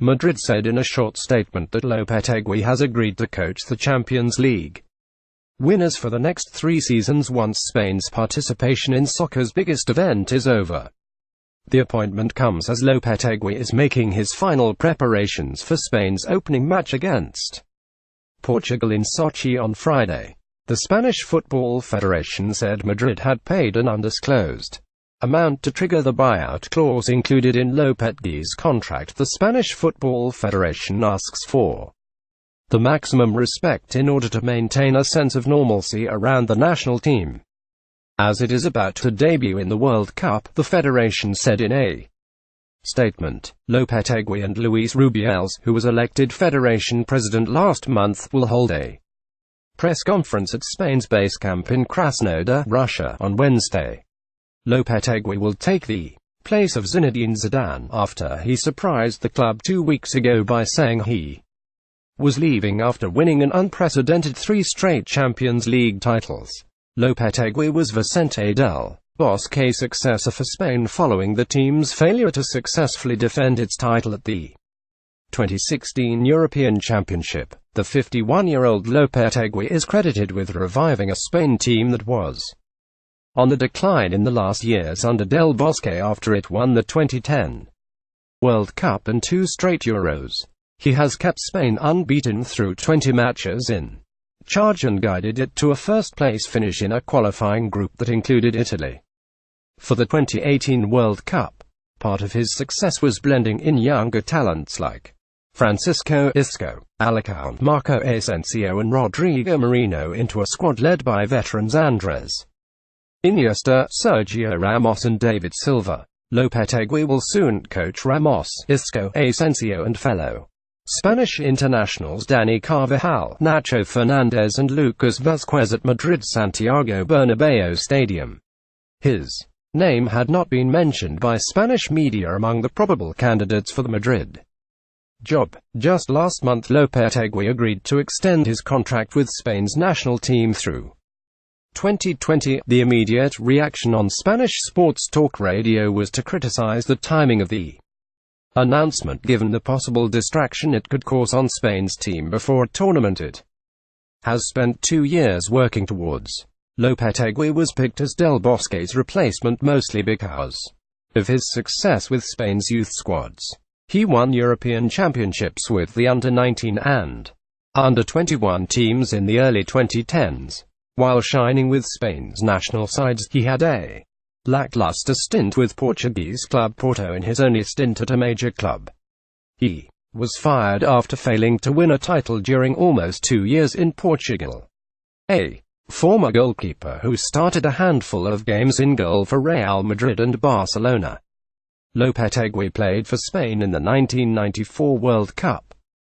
Madrid said in a short statement that Lopetegui has agreed to coach the Champions League winners for the next 3 seasons once Spain's participation in soccer's biggest event is over. The appointment comes as Lopetegui is making his final preparations for Spain's opening match against Portugal in Sochi on Friday. The Spanish Football Federation said Madrid had paid an undisclosed amount to trigger the buyout clause included in Lopetegui's contract. The Spanish Football Federation asks for the maximum respect in order to maintain a sense of normalcy around the national team, as it is about to debut in the World Cup, the federation said in a statement. Lopetegui and Luis Rubiales, who was elected federation president last month, will hold a press conference at Spain's base camp in Krasnodar, Russia, on Wednesday. Lopetegui will take the place of Zinedine Zidane, after he surprised the club 2 weeks ago by saying he was leaving after winning an unprecedented 3 straight Champions League titles. Lopetegui was Vicente del Bosque's successor for Spain following the team's failure to successfully defend its title at the 2016 European Championship. The 51-year-old Lopetegui is credited with reviving a Spain team that was on the decline in the last years under Del Bosque after it won the 2010 World Cup and 2 straight Euros. He has kept Spain unbeaten through 20 matches in charge and guided it to a first-place finish in a qualifying group that included Italy for the 2018 World Cup. Part of his success was blending in younger talents like Francisco Isco, Alicante, Marco Asensio and Rodrigo Moreno into a squad led by veterans Andres Iniesta, Sergio Ramos and David Silva. Lopetegui will soon coach Ramos, Isco, Asensio and fellow Spanish internationals Dani Carvajal, Nacho Fernandez and Lucas Vázquez at Madrid's Santiago Bernabéu Stadium. His name had not been mentioned by Spanish media among the probable candidates for the Madrid job. Just last month Lopetegui agreed to extend his contract with Spain's national team through 2020. The immediate reaction on Spanish sports talk radio was to criticize the timing of the announcement given the possible distraction it could cause on Spain's team before a tournament it has spent 2 years working towards. Lopetegui was picked as Del Bosque's replacement mostly because of his success with Spain's youth squads. He won European championships with the under-19 and under-21 teams in the early 2010s. While shining with Spain's national sides, he had a lackluster stint with Portuguese club Porto in his only stint at a major club. He was fired after failing to win a title during almost 2 years in Portugal. A former goalkeeper who started a handful of games in goal for Real Madrid and Barcelona. Lopetegui played for Spain in the 1994 World Cup.